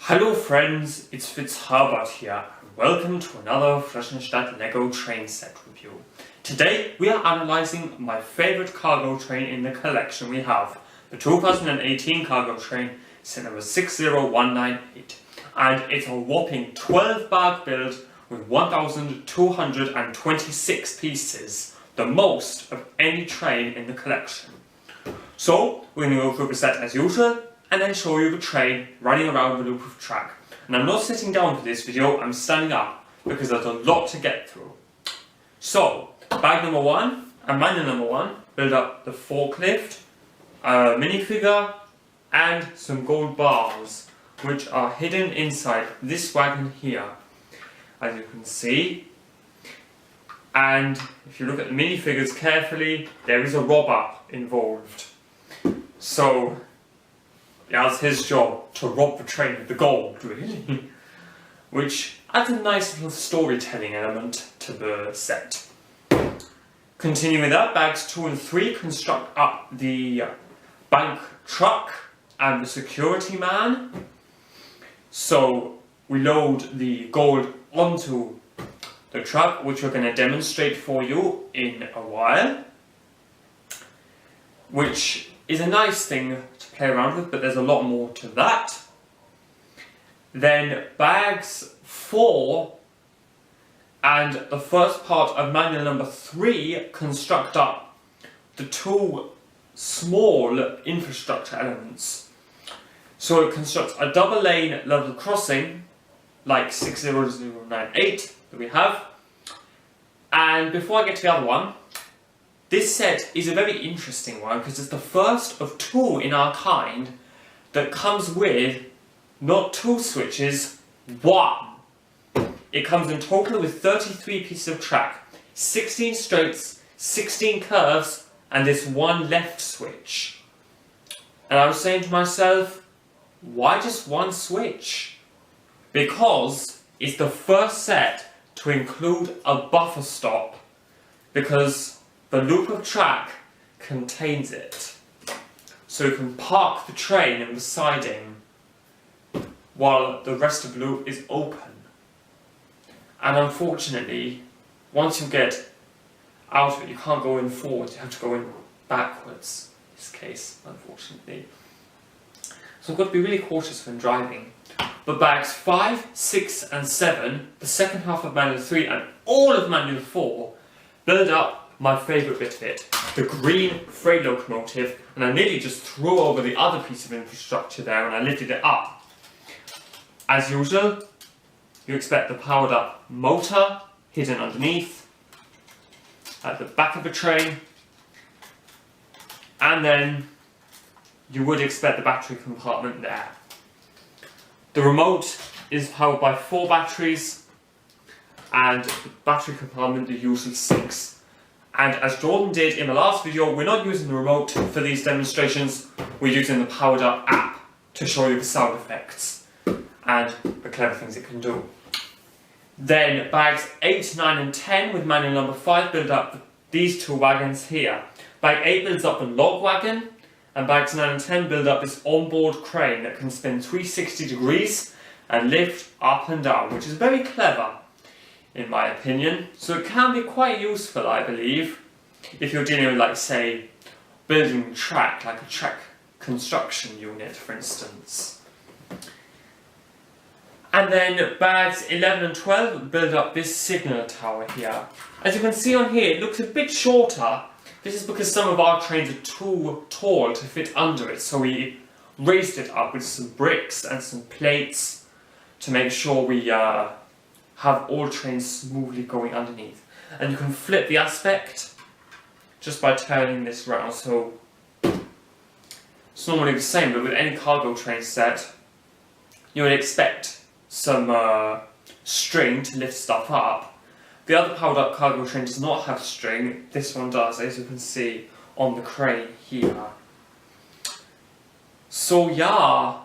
Hello friends, it's Herbert here, and welcome to another Flaschenstadt Lego train set review. Today we are analysing my favourite cargo train in the collection we have, the 2018 cargo train, set number 60198. And it's a whopping 12 bag build with 1,226 pieces, the most of any train in the collection. So we're going to go through the set as usual, and then show you the train running around the loop of track. And I'm not sitting down for this video, I'm standing up because there's a lot to get through. So, bag number one and manual number one build up the forklift, a minifigure, and some gold bars, which are hidden inside this wagon here, as you can see. And if you look at the minifigures carefully, there is a robber involved. So, yeah, it's his job to rob the train of the gold, really. Which adds a nice little storytelling element to the set. Continuing with that, bags 2 and 3 construct up the bank truck and the security man. So we load the gold onto the truck, which we're going to demonstrate for you in a while. Which is a nice thing to play around with, but there's a lot more to that. Then bags 4 and the first part of manual number 3 construct up the 2 small infrastructure elements. So it constructs a double lane level crossing like 60098 that we have. And before I get to the other one, this set is a very interesting one because it's the first of 2 in our kind that comes with not 2 switches, 1. It comes in total with 33 pieces of track, 16 straights, 16 curves, and this 1 left switch. And I was saying to myself, why just 1 switch? Because it's the first set to include a buffer stop, because the loop of track contains it. So you can park the train in the siding while the rest of the loop is open. And unfortunately, once you get out of it, you can't go in forward, you have to go in backwards, in this case, unfortunately. So I've got to be really cautious when driving. But bags 5, 6 and 7, the second half of manual 3 and all of manual 4, build up my favourite bit of it, the green freight locomotive, and I nearly just threw over the other piece of infrastructure there and I lifted it up. As usual, you expect the powered up motor hidden underneath, at the back of the train, and then you would expect the battery compartment there. The remote is powered by 4 batteries, and the battery compartment the usual 6. And as Jordan did in the last video, we're not using the remote for these demonstrations, we're using the powered up app to show you the sound effects and the clever things it can do. Then bags 8, 9 and 10 with manual number 5 build up these 2 wagons here. Bag 8 builds up a log wagon, and bags 9 and 10 build up this onboard crane that can spin 360 degrees and lift up and down, which is very clever in my opinion. So it can be quite useful, I believe, if you're dealing with, like, say, building track, like a track construction unit, for instance. And then bags 11 and 12 build up this signal tower here. As you can see on here, it looks a bit shorter. This is because some of our trains are too tall to fit under it, so we raised it up with some bricks and some plates to make sure we have all trains smoothly going underneath. And you can flip the aspect just by turning this round, so it's normally the same, but with any cargo train set you would expect some string to lift stuff up. The other powered up cargo train does not have string, this one does, as you can see on the crane here. So yeah,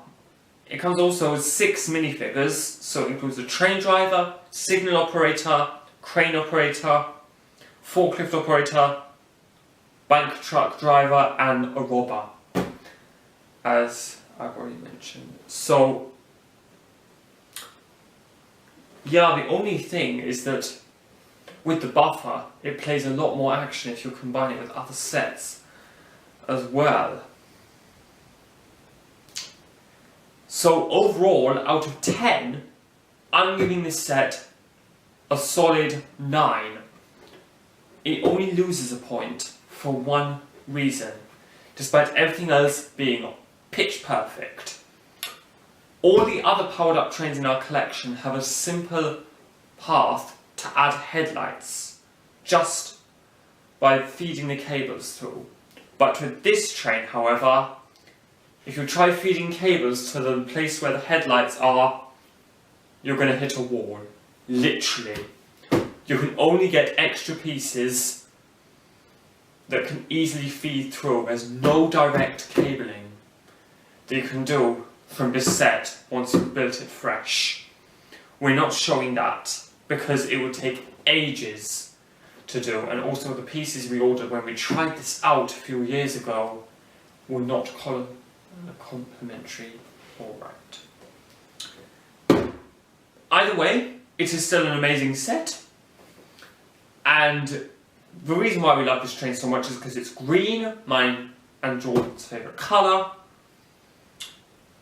it comes also with 6 minifigures, so it includes a train driver, signal operator, crane operator, forklift operator, bank truck driver and a robber, as I've already mentioned. So yeah, the only thing is that with the buffer, it plays a lot more action if you combine it with other sets as well. So overall, out of 10, I'm giving this set a solid 9. It only loses a point for one reason, despite everything else being pitch perfect. All the other powered up trains in our collection have a simple path to add headlights, just by feeding the cables through. But with this train, however, if you try feeding cables to the place where the headlights are, you're going to hit a wall. Literally. You can only get extra pieces that can easily feed through. There's no direct cabling that you can do from this set once you've built it fresh. We're not showing that because it would take ages to do, and also the pieces we ordered when we tried this out a few years ago were not complimentary. Alright. Either way, it is still an amazing set, and the reason why we love this train so much is because it's green, mine and Jordan's favourite colour,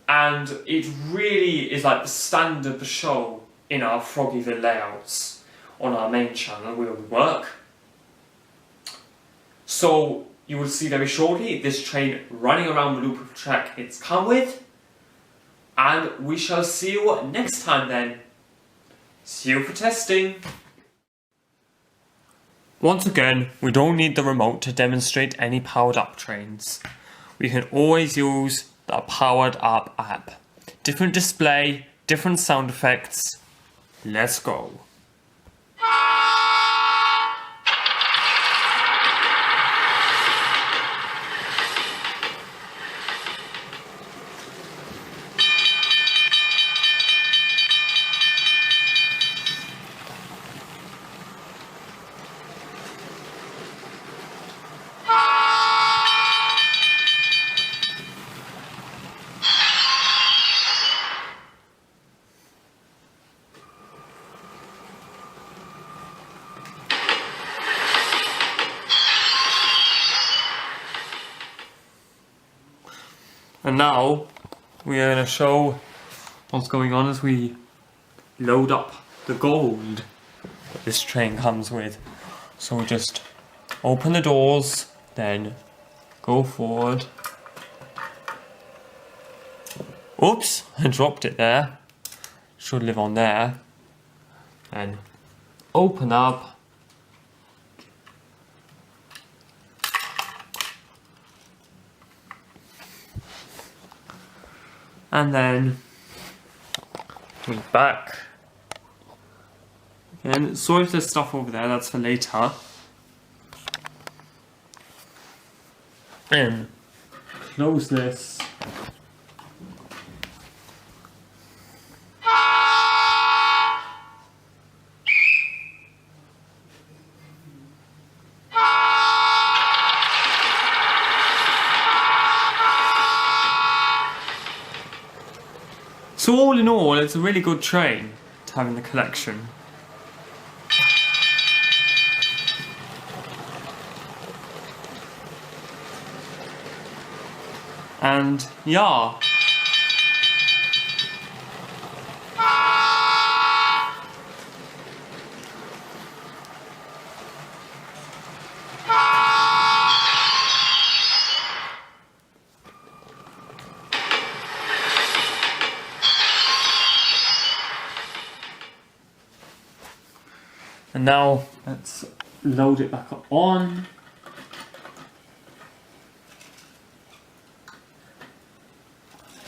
and it really is like the standard of the show in our Froggyville layouts on our main channel where we work. So you will see very shortly this train running around the loop of track it's come with, and we shall see you next time then. See you for testing. Once again, we don't need the remote to demonstrate any powered up trains. We can always use the powered up app. Different display, different sound effects. Let's go. And now we are going to show what's going on as we load up the gold that this train comes with. So we just open the doors, then go forward. Oops, I dropped it there. Should live on there. Then open up. And then back. And sorry if there's stuff over there, that's for later. And close this. So all in all, it's a really good train to have in the collection. And yeah. And now let's load it back on.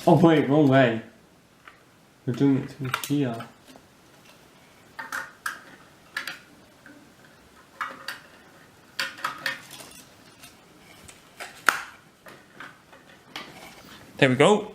Oh wait, wrong way. We're doing it through here. There we go.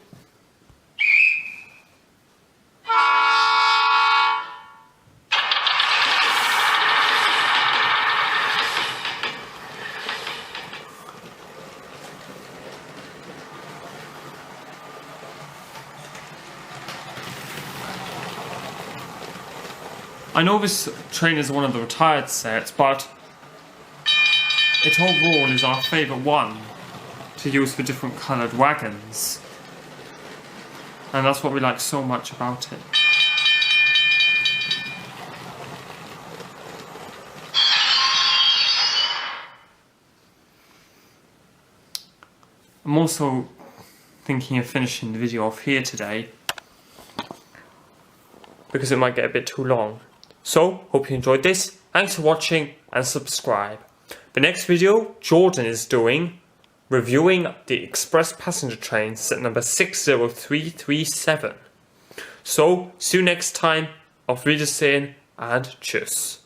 I know this train is one of the retired sets, but it overall is our favourite one to use for different coloured wagons. And that's what we like so much about it. I'm also thinking of finishing the video off here today, because it might get a bit too long. So, hope you enjoyed this. Thanks for watching and subscribe. The next video, Jordan is doing reviewing the express passenger train set number 60337. So, see you next time. Auf Wiedersehen and tschüss.